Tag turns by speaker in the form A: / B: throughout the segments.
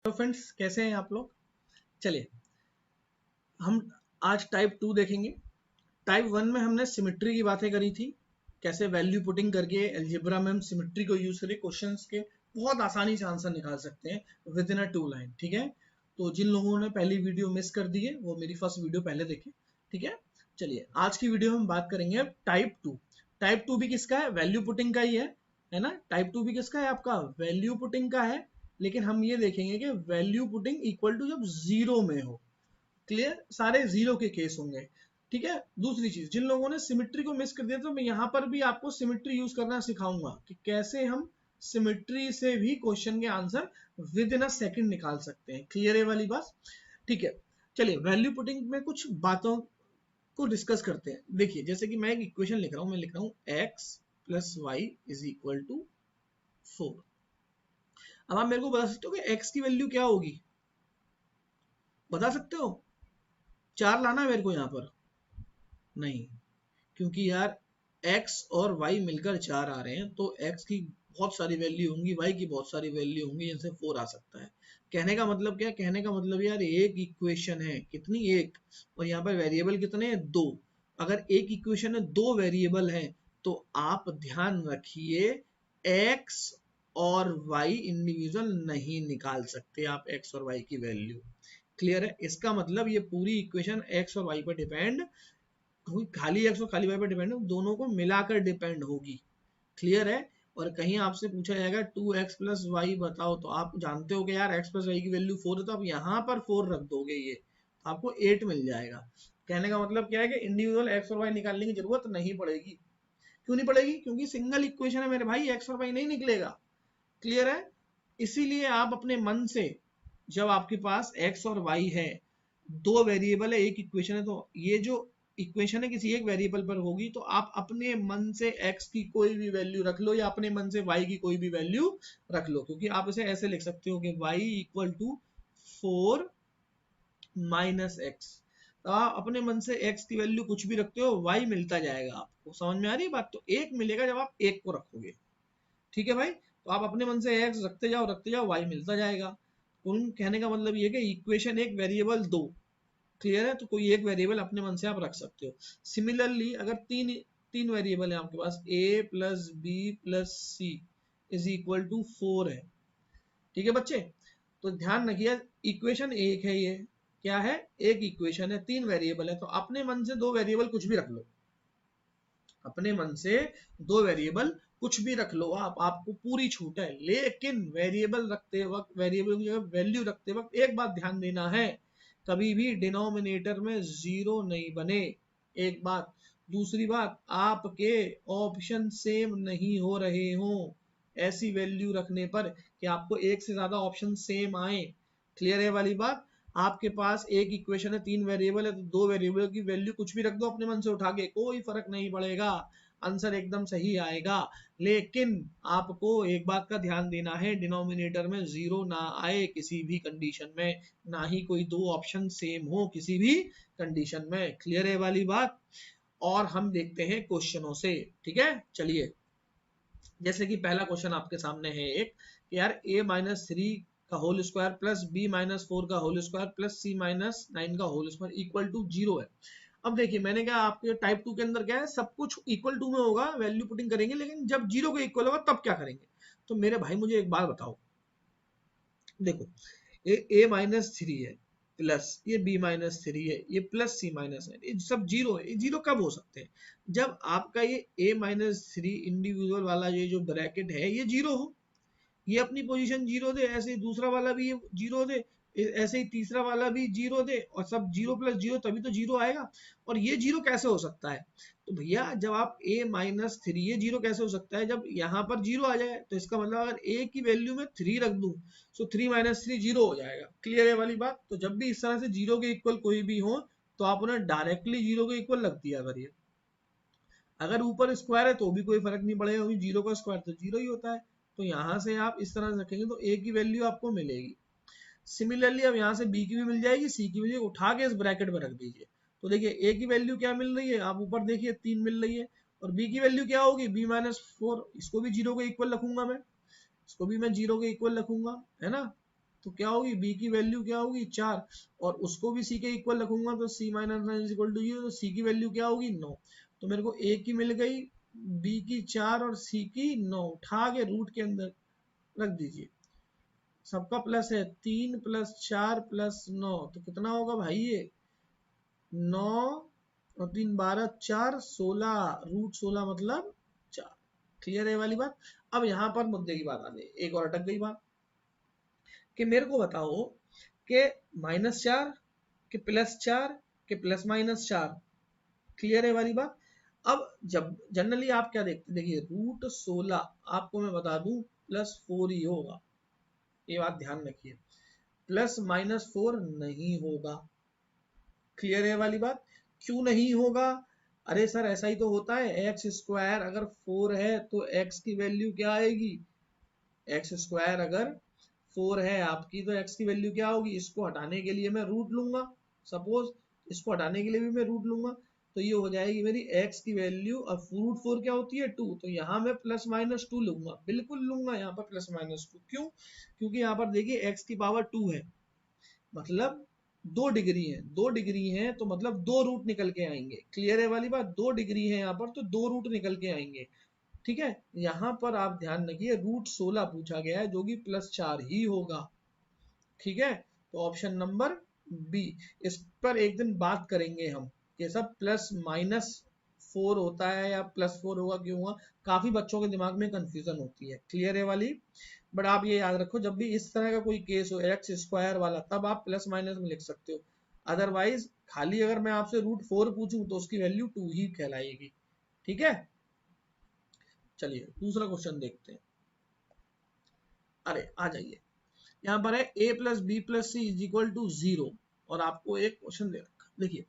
A: तो फ्रेंड्स कैसे हैं आप लोग। चलिए हम आज टाइप 2 देखेंगे। टाइप 1 में हमने सिमेट्री की बातें करी थी, कैसे वैल्यू पुटिंग करके अलजेब्रा में हम सिमेट्री को यूज करके क्वेश्चंस के बहुत आसानी से आंसर निकाल सकते हैं विद इन अ 2 लाइन। ठीक है, तो जिन लोगों ने पहली वीडियो मिस कर दी है वो मेरी फर्स्ट वीडियो पहले देखें। ठीक है, चलिए आज की वीडियो में हम बात करेंगे टाइप 2। टाइप 2 भी किसका है? वैल्यू पुटिंग का ही है ना। टाइप 2 भी किसका है? आपका वैल्यू पुटिंग का है, लेकिन हम ये देखेंगे कि वैल्यू पुटिंग इक्वल टू जब जीरो में हो। क्लियर, सारे जीरो के केस होंगे। ठीक है, दूसरी चीज, जिन लोगों ने सिमेट्री को मिस कर दिया तो मैं यहां पर भी आपको सिमेट्री यूज करना सिखाऊंगा कि कैसे हम सिमेट्री से भी क्वेश्चन के answer with in a second निकाल सकते हैं। क्लियर है वाली बात? ठीक है, चलिए वैल्यू पुटिंग में कुछ बातों को डिस्कस करते हैं। देखिए जैसे कि मैं एक इक्वेशन लिख रहा हूं, मैं लिख रहा हूं x plus y is equal to 4। अब आप मेरे को बता सकते हो कि x की वैल्यू क्या होगी? बता सकते हो? 4 लाना है मेरे को यहाँ पर? नहीं, क्योंकि यार x और y मिलकर 4 आ रहे हैं, तो x की बहुत सारी वैल्यू होंगी, y की बहुत सारी वैल्यू होंगी, जिनसे 4 आ सकता है। कहने का मतलब क्या? कहने का मतलब यार एक इक्वेशन है, कितनी? एक, और यहाँ पर वेरिएबल कितने हैं? 2। अगर एक इक्वेशन है, 2 वेरिएबल हैं, तो आप ध्यान रखिए x और y इंडिविजुअल नहीं निकाल सकते आप x और y की वैल्यू। क्लियर है? इसका मतलब ये पूरी इक्वेशन x और y पर डिपेंड, खाली एक्स और खाली वाई पर डिपेंड, दोनों को मिलाकर डिपेंड होगी। क्लियर है? और कहीं आपसे पूछा जाएगा 2x प्लस वाई बताओ, तो आप जानते हो कि यार x प्लस वाई की वैल्यू 4 है, तो आप यहाँ पर 4 रख दोगे, ये तो आपको 8 मिल जाएगा। कहने का मतलब क्या है कि इंडिविजुअल x और y निकालने की जरूरत नहीं पड़ेगी। क्यों नहीं पड़ेगी? क्योंकि सिंगल इक्वेशन है मेरे भाई, x और y नहीं निकलेगा। क्लियर है? इसीलिए आप अपने मन से, जब आपके पास x और y है, दो वेरिएबल है, एक इक्वेशन है, तो ये जो इक्वेशन है किसी एक वेरिएबल पर होगी, तो आप अपने मन से x की कोई भी वैल्यू रख लो या अपने मन से y की कोई भी वैल्यू रख लो, क्योंकि आप इसे ऐसे लिख सकते हो कि y equal to 4 minus x. तो आप अपने मन से x की वैल्यू कुछ भी रखते हो, y मिलता जाएगा। आपको समझ में आ रही है बात? तो एक मिलेगा जब आप एक को रखोगे। ठीक है भाई, तो आप अपने मन से x रखते जाओ y मिलता जाएगा। उन कहने का मतलब ये कि इक्वेशन एक, वेरिएबल दो। क्लियर है? तो कोई एक वेरिएबल अपने मन से आप रख सकते हो। सिमिलरली अगर तीन तीन वेरिएबल है आपके पास, a plus B plus C is equal to 4 है। ठीक है बच्चे, तो ध्यान रखिए इक्वेशन एक है, ये क्या है? एक इक्वेशन है, तीन वेरिएबल है, तो अपने मन से दो वेरिएबल कुछ भी रख लो। अपने मन से दो वेरिएबल कुछ भी रख लो आप, आपको पूरी छूट है। लेकिन वेरिएबल रखते वक्त, वेरिएबल की जगह वैल्यू रखते वक्त एक बात ध्यान देना है, कभी भी डिनोमिनेटर में जीरो नहीं बने। एक बात। दूसरी बात, आपके ऑप्शन सेम नहीं हो रहे हो ऐसी वैल्यू रखने पर कि आपको एक से ज्यादा ऑप्शन सेम आए। क्लियर है वाली बात? आपके पास एक इक्वेशन है, तीन वेरिएबल है, तो दो वेरिएबल की वैल्यू कुछ भी रख दो अपने मन से उठा के, कोई फर्क नहीं पड़ेगा, आंसर एकदम सही आएगा। लेकिन आपको एक बात का ध्यान देना है, डिनोमिनेटर में जीरो ना आए किसी भी कंडीशन में, ना ही कोई दो ऑप्शन सेम हो किसी भी कंडीशन में। क्लियर है वाली बात? और हम देखते हैं क्वेश्चनों से। ठीक है, चलिए जैसे कि पहला क्वेश्चन आपके सामने है एक, कि यार a माइनस थ्री का whole square plus b minus 4 का whole square plus c minus 9 का होल स्क्वायर इक्वल टू 0 है। अब देखिए मैंने कहा आपके टाइप 2 के अंदर क्या है, सब कुछ इक्वल टू में होगा, वैल्यू पुटिंग करेंगे, लेकिन जब जीरो के इक्वल होगा तब क्या करेंगे? तो मेरे भाई मुझे एक बात बताओ, देखो ए माइनस थ्री है, प्लस ये बी माइनस थ्री है, ये प्लस सी माइनस है, ये सब जीरो है। ये जीरो कब हो सकते हैं? जब आपका ये ए माइनस थ्री इंडिविजुअल वाला ये जो ब्रैकेट है ये जीरो हो, ये अपनी पोजीशन जीरो दे, ऐसे ही दूसरा वाला भी ये जीरो दे, ऐसे ही तीसरा वाला भी जीरो दे, और सब जीरो प्लस जीरो, तभी तो जीरो आएगा। और ये जीरो कैसे हो सकता है? तो भैया जब आप a माइनस थ्री, ये जीरो कैसे हो सकता है जब यहाँ पर जीरो आ जाए? तो इसका मतलब अगर a की वैल्यू में थ्री रख दूं, तो थ्री माइनस थ्री जीरो हो जाएगा। क्लियर है वाली बात? तो जब भी इस तरह से जीरो के इक्वल कोई भी हो, तो आप उन्हें डायरेक्टली जीरो के इक्वल रख दिया करिए। अगर ऊपर स्क्वायर है तो भी कोई फर्क नहीं पड़ेगा, क्योंकि जीरो का स्क्वायर तो जीरो ही होता है। तो यहाँ से आप इस तरह से रखेंगे तो a की वैल्यू आपको मिलेगी। सिमिलरली अब यहाँ से b की भी मिल जाएगी, c की भी, उठा के इस ब्रैकेट में रख दीजिए। तो देखिए a की वैल्यू क्या मिल रही है, आप ऊपर देखिए 3 मिल रही है, और b की वैल्यू क्या होगी? b minus 4। इसको भी जीरो के इक्वल रखूंगा मैं, इसको भी मैं जीरो के इक्वल रखूंगा, है ना। तो क्या होगी, b की वैल्यू क्या होगी 4, और उसको भी c के इक्वल रखूंगा तो c minus 9 is equal to 0, तो c की वैल्यू क्या होगी 9। तो मेरे को a की मिल गई, b की 4 और c की 9, उठा के रूट के अंदर रख दीजिए। सबका प्लस है, 3 प्लस 4 प्लस 9, तो कितना होगा भाई ये 9 और 3 12, 4 16, रूट 16 मतलब 4। क्लियर है वाली बात। अब यहां पर मुद्दे की बात आ गई, एक और अटक गई बात कि मेरे को बताओ कि -4 के +4 के ±4। क्लियर है वाली बात। अब जब जनरली आप क्या देखते, देखिए रूट 16 आपको मैं बता दूं +4 ही होगा, ये बात ध्यान रखिए, +-4 नहीं होगा। क्लियर है वाली बात। क्यों नहीं होगा, अरे सर ऐसा ही तो होता है, एक्स स्क्वायर अगर 4 है तो एक्स की वैल्यू क्या आएगी, एक्स स्क्वायर अगर 4 है आपकी तो एक्स की वैल्यू क्या होगी, इसको हटाने के लिए मैं रूट लूंगा, सपोज इसको हटाने के लिए भी मैं रूट लूंगा, तो ये हो जाएगी मेरी एक्स की वैल्यू, और रूट 4 क्या होती है 2, तो यहाँ मैं +-2 लूंगा, बिल्कुल लूंगा यहाँ पर +-2। क्यों, क्योंकि यहाँ पर देखिए एक्स की पावर 2 है, मतलब 2 डिग्री है, 2 डिग्री है तो मतलब 2 रूट निकल के आएंगे। क्लियर है वाली बात, 2 डिग्री है यहाँ पर तो 2 रूट निकल के आएंगे। ठीक है, यहाँ पर आप ध्यान रखिए रूट 16 पूछा गया है जो कि +4 ही होगा। ठीक है, तो ऑप्शन नंबर बी। इस पर एक दिन बात करेंगे हम, ये सब +-4 होता है या +4 होगा क्यों हुआ, काफी बच्चों के दिमाग में कंफ्यूजन होती है। क्लियर है वाली, बट आप ये याद रखो जब भी इस तरह का कोई केस हो एक्स स्क्वायर वाला, तब आप प्लस माइनस में लिख सकते हो, अदरवाइज खाली अगर मैं आपसे रूट 4 पूछूं तो उसकी वैल्यू 2 ही कहलाएगी। ठीक है, चलिए दूसरा क्वेश्चन देखते हैं। अरे आ जाइए, यहाँ पर है a plus B plus C is equal to 0, और आपको एक क्वेश्चन दे रखा। देखिए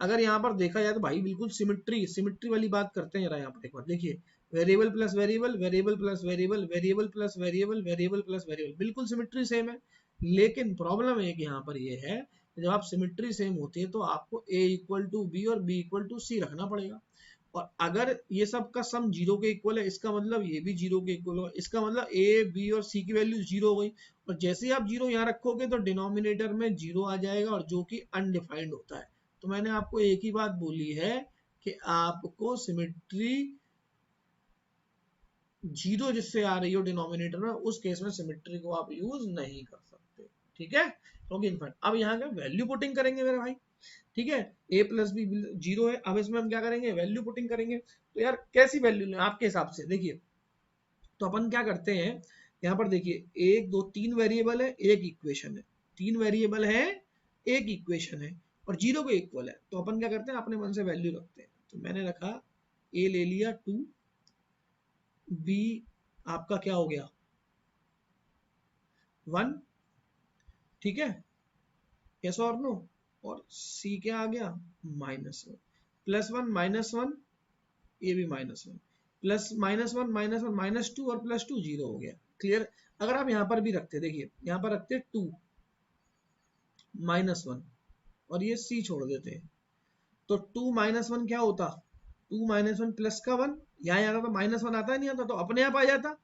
A: अगर यहाँ पर देखा जाए तो भाई बिल्कुल सिमिट्री सिमिट्री वाली बात करते हैं। यहाँ पर एक बार देखिए, variable plus variable, variable plus variable, variable plus variable, variable plus variable, बिल्कुल सिमिट्री सेम है। लेकिन प्रॉब्लम एक यहाँ पर ये है, जब आप सिमिट्री सेम होती है तो आपको a इक्वल टू बी और b इक्वल टू सी रखना पड़ेगा, और अगर ये सब का सम 0 के इक्वल है इसका मतलब ये भी 0 के इक्वल होगा, इसका मतलब a b और c की वैल्यू 0 हो गई, और जैसे ही आप 0 यहाँ रखोगे तो डिनोमिनेटर में 0 आ जाएगा, और जो कि अनडिफाइंड होता है। तो मैंने आपको एक ही बात बोली है कि आपको सिमिट्री 0 जिससे आ रही हो डिनोमिनेटर में, उस केस में सिमिट्री को आप यूज नहीं कर सकते। ठीक है, क्योंकि इनफैक्ट अब यहाँ का वैल्यू पुटिंग करेंगे मेरे भाई। ठीक है, a प्लस बी 0 है, अब इसमें हम क्या करेंगे, वैल्यू पुटिंग करेंगे। तो यार कैसी वैल्यू लें आपके हिसाब से, देखिए तो अपन क्या करते हैं, यहाँ पर देखिए 1 2 3 वेरिएबल है, एक इक्वेशन है, 3 वेरिएबल है, एक इक्वेशन है, और 0 के इक्वल है, तो अपन क्या करते हैं अपने मन से वैल्यू रखते हैं। तो मैंने रखा a ले लिया 2, b आपका क्या हो गया 1, ठीक है, यस और नो, और c क्या आ गया -1, +1 -1, ये भी -1, प्लस -1 -1 -2 और +2 0 हो गया। क्लियर, अगर आप यहाँ पर भी रखते, देखिए यहाँ पर रखते 2 -1 और ये c छोड़ देते, तो 2 -1 क्या होता, 2 -1 प्लस का 1, यहाँ आता तो -1 आता नहीं आता, तो अपने आप आ जाता।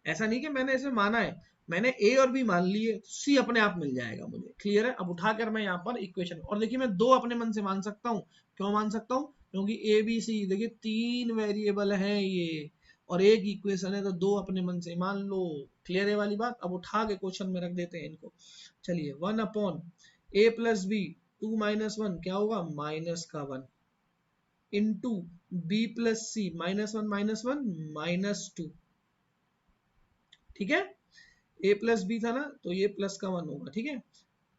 A: ऐसा नहीं कि मैंने इसे माना है, मैंने a और b मान लिए, c अपने आप मिल जाएगा मुझे। क्लियर है, अब उठाकर मैं यहाँ पर इक्वेशन, और देखिए मैं 2 अपने मन से मान सकता हूँ, क्यों मान सकता हूँ, क्योंकि a b c देखिए 3 वेरिएबल हैं ये, और एक इक्वेशन है, तो 2 अपने मन से मान लो। क्लियर है वाली बात। अब उठा के क्वेश्चन में रख देते हैं इनको। चलिए 1/a प्लस बी 2 -1 क्या होगा -1 इंटू बी प्लस सी -1 -2। ठीक है, a प्लस बी था ना, तो ये प्लस का 1 होगा। ठीक है,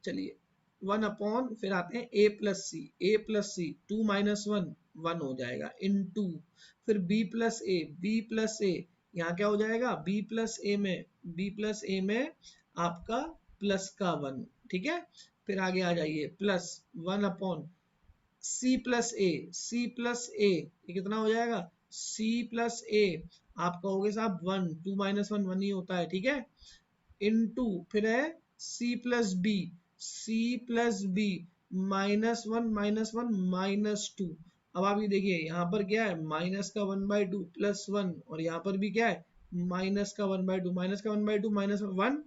A: चलिए 1 फिर आते हैं a प्लस सी 2 -1 1 हो जाएगा इंटू, फिर b प्लस a, यहाँ क्या हो जाएगा b प्लस ए में आपका प्लस का 1। ठीक है, फिर आगे आ जाइए प्लस 1 c प्लस ए, ये कितना हो जाएगा c प्लस ए, आपका हो गया साहब 1, 2 -1 1 ही होता है। ठीक है, इनटू फिर है c प्लस बी -1 -2। अब आप ये देखिए यहाँ पर क्या है माइनस का 1/2 +1, और यहाँ पर भी क्या है माइनस का 1/2, माइनस का 1/2 -1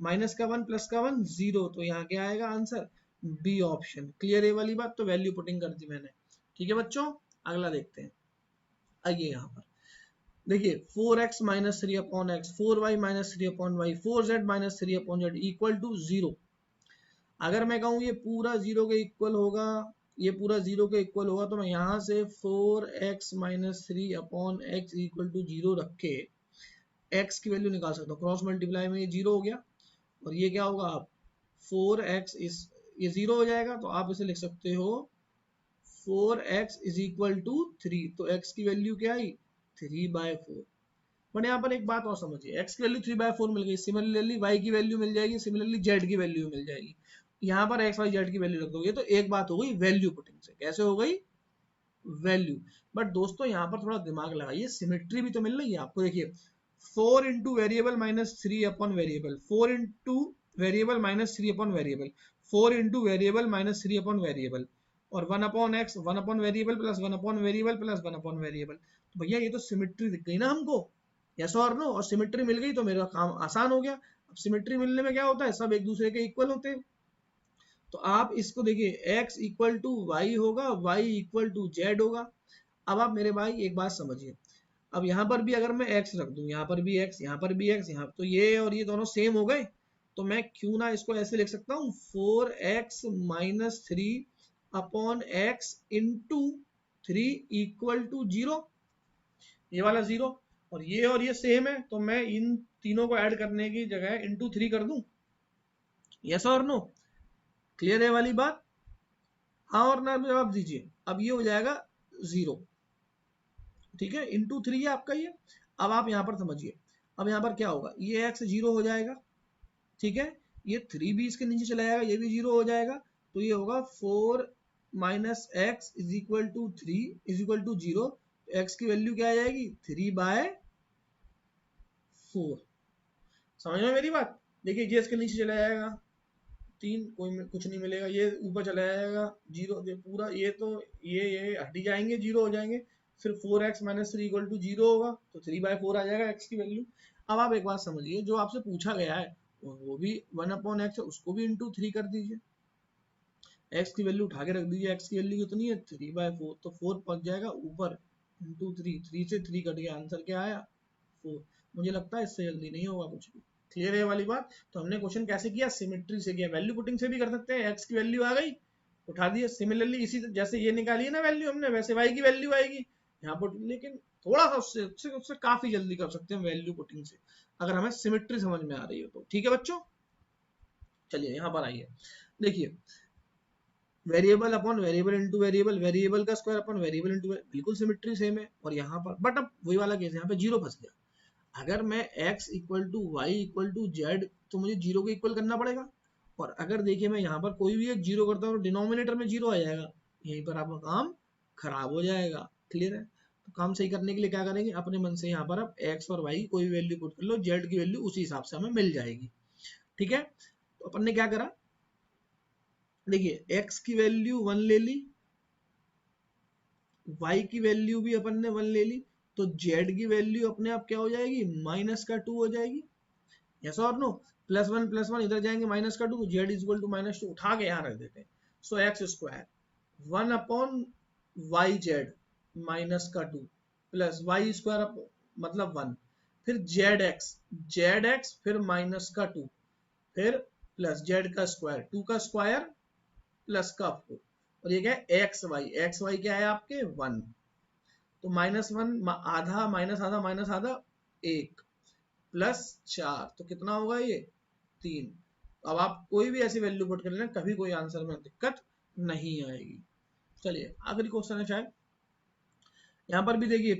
A: माइनस का 1 प्लस का 1 0, तो यहाँ क्या आएगा आंसर, बी ऑप्शन। क्लियर है वाली बात, तो वैल्यू पुटिंग कर दी मैंने। ठीक है बच्चों, अगला देखते हैं। आइए यहाँ पर देखिए 4x minus 3 upon X, 4y minus 3 upon Y, 4z minus 3 upon Z equal to 0। अगर मैं कहूँ ये पूरा 0 के इक्वल होगा, ये पूरा 0 के इक्वल होगा, तो मैं यहाँ से 4x minus 3 upon X equal to 0 रख के x की वैल्यू निकाल सकता हूँ। क्रॉस मल्टीप्लाई में ये 0 हो गया, और ये क्या होगा, आप 4x इस ये 0 हो जाएगा, तो आप इसे लिख सकते हो 4x इज इक्वल टू 3। तो x की वैल्यू क्या आई, 3/4। बट यहाँ पर एक बात और समझिए, x की वैल्यू 3/4 मिल गई, सिमिलरली y की वैल्यू मिल जाएगी, सिमिलरली z की वैल्यू मिल जाएगी। यहाँ पर x y z की वैल्यू रख दोगे तो एक बात हो गई वैल्यू पुटिंग से। कैसे हो गई, वैल्यू। बट दोस्तों यहाँ पर थोड़ा दिमाग लगाइए, सिमेट्री भी तो मिल रही है आपको। देखिए 4 into variable minus 3 upon variable, 4 into variable minus 3 upon variable, 4 into variable minus 3 upon variable, और 1 upon x, 1 upon variable plus 1 upon variable plus 1 upon variable. तो भैया ये तो सिमेट्री दिख गई ना हमको, यस और नो, और सिमेट्री मिल गई तो मेरा काम आसान हो गया। अब सिमेट्री मिलने में क्या होता है, सब एक दूसरे के इक्वल होते हैं। तो आप इसको देखिए x इक्वल टू वाई होगा, y इक्वल टू जेड होगा। अब आप मेरे भाई एक बात समझिए, अब यहाँ पर भी अगर मैं x रख दूं, यहाँ पर भी x, यहाँ पर भी x, यहाँ तो ये और ये दोनों सेम हो गए, तो मैं क्यों ना इसको ऐसे लिख सकता हूँ 4x minus 3 upon X into 3 equal to 0, ये वाला 0, और ये सेम है, तो मैं इन तीनों को ऐड करने की जगह इंटू 3 कर दूं। यस और नो, क्लियर है वाली बात, हाँ और ना जवाब दीजिए। अब ये हो जाएगा 0, ठीक है, इंटू 3 है आपका ये। अब आप यहाँ पर समझिए, अब यहाँ पर क्या होगा, ये x 0 हो जाएगा, ठीक है, ये 3 भी इसके नीचे चला जाएगा, ये भी 0 हो जाएगा, तो ये होगा 4 minus X is equal to 3 is equal to 0। X की वैल्यू क्या आ जाएगी, 3/4। समझ में मेरी बात, देखिए ये इसके नीचे चला जाएगा, 3 कोई कुछ नहीं मिलेगा, ये ऊपर चला जाएगा 0, ये पूरा ये तो ये हट जाएंगे, 0 हो जाएंगे, फिर 4x माइनस 3 इक्वल टू 0 होगा, तो 3/4 आ जाएगा x की वैल्यू। अब आप एक बात समझिए, जो आपसे पूछा गया है वो भी 1 अपॉन एक्स है, उसको भी इंटू 3 कर दीजिए, x की वैल्यू उठा के रख दीजिए, x की वैल्यू कितनी है 3/4, तो 4 पहुंच जाएगा ऊपर, इंटू 3, 3 से 3 कट गया, आंसर क्या आया 4। मुझे लगता है इससे जल्दी नहीं होगा कुछ भी। क्लियर है वाली बात, तो हमने क्वेश्चन कैसे किया, सिमेट्री से किया। वैल्यू पुटिंग से भी कर सकते हैं, x की वैल्यू आ गई उठा दिए, सिमिलरली इसी जैसे ये निकाली है ना वैल्यू हमने, वैसे y की वैल्यू आएगी यहाँ पर, लेकिन थोड़ा सा उससे काफी जल्दी कर सकते हैं वैल्यू पुटिंग से, अगर हमें सिमेट्री समझ में आ रही हो तो। ठीक है बच्चों, चलिए यहाँ पर आइए, देखिए variable upon variable into variable, variable का स्क्वायर अपॉन वेरिएबल इंटू, बिल्कुल सिमेट्री सेम है। और यहाँ पर बट अब वही वाला केस, यहाँ पे 0 फंस गया। अगर मैं x equal to Y equal to Z, तो मुझे 0 को इक्वल करना पड़ेगा, और अगर देखिए मैं यहाँ पर कोई भी एक 0 करता हूँ तो डिनोमिनेटर में 0 आ जाएगा, यहीं पर आपका काम खराब हो जाएगा। क्लियर है, तो काम सही करने के लिए क्या करेंगे, अपने मन से यहाँ पर आप x और y कोई भी वैल्यू पुट कर लो, z की वैल्यू उसी हिसाब से हमें मिल जाएगी। ठीक है, तो अपन ने क्या करा, देखिए x की वैल्यू 1 ले ली, y की वैल्यू भी अपन ने 1 ले ली, तो z की वैल्यू अपने आप क्या हो जाएगी, माइनस का 2 हो जाएगी। यस और नो, प्लस वन इधर जाएंगे, माइनस का 2, जेड इज इक्वल टू -2 उठा के यहाँ रख देते हैं। So X square 1 upon Y Z minus का 2 प्लस वाई स्क्वायर मतलब 1, फिर जेड एक्स फिर माइनस का 2, फिर प्लस जेड का स्क्वायर, 2 का स्क्वायर प्लस का 4, और ये क्या है एक्स वाई क्या है आपके 1, तो -1 आधा माइनस आधा 1 प्लस 4, तो कितना होगा ये 3। अब आप कोई भी ऐसी वैल्यू पुट कर लेना, कभी कोई आंसर में दिक्कत नहीं आएगी। चलिए आखिरी क्वेश्चन है शायद, यहाँ पर भी देखिए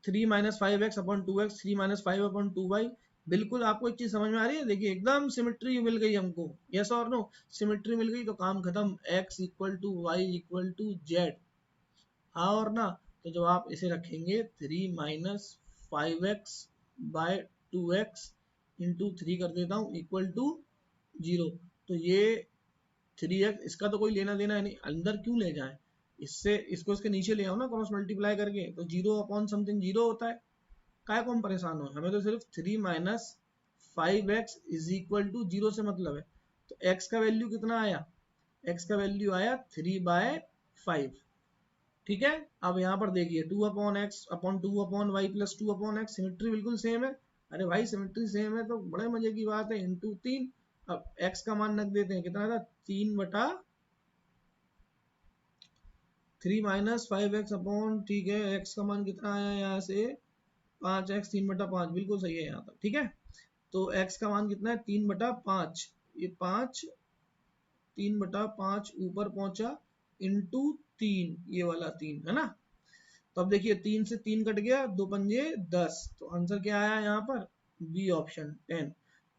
A: 3 minus 5x upon 2x, 3 minus 5 upon 2y। बिल्कुल आपको एक चीज समझ में आ रही है, देखिए एकदम सिमेट्री मिल गई हमको, यस और नो, सिमेट्री मिल गई तो काम खत्म, x equal to Y equal to Z, हाँ और ना। तो जब आप इसे रखेंगे 3 minus 5x bye 2x into 3 कर देता हूँ इक्वल टू 0, तो ये 3x, इसका तो कोई लेना देना है नहीं, अंदर क्यों ले जाए, इससे इसको इसके नीचे ले आओ ना क्रॉस मल्टीप्लाई करके, तो 0 अपॉन समथिंग 0 होता है, काय को हम परेशान हो, हमें तो सिर्फ 3 minus 5x is equal to 0 से मतलब है, तो x का वैल्यू कितना आया, x का वैल्यू आया 3/5। ठीक है, अब यहाँ पर देखिए 2/x/2/y प्लस 2/x, सिमेट्री बिल्कुल सेम है। अरे भाई सिमेट्री सेम है तो बड़े मजे की बात है, इंटू 3। अब x का मान रख देते हैं, कितना था 3/3 - 5x ठीक है, x का मान कितना आया यहाँ से 5x, 3/5 बिल्कुल सही है यहाँ तक। ठीक है, तो x का मान कितना है 3/5, ये 3/5 ऊपर पहुंचा इंटू 3, ये वाला 3 है ना। तो अब देखिए 3 से 3 कट गया, 2×5 = 10, तो आंसर क्या आया यहाँ पर, बी ऑप्शन 10।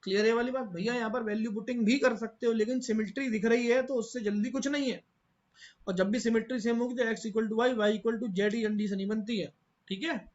A: क्लियर है वाली बात भैया, यहाँ पर वैल्यू पुटिंग भी कर सकते हो, लेकिन सिमेट्री दिख रही है तो उससे जल्दी कुछ नहीं है। और जब भी सिमेट्री सेम होगी तो x = y, y = z ही जल्दी से नहीं बनती है। ठीक है,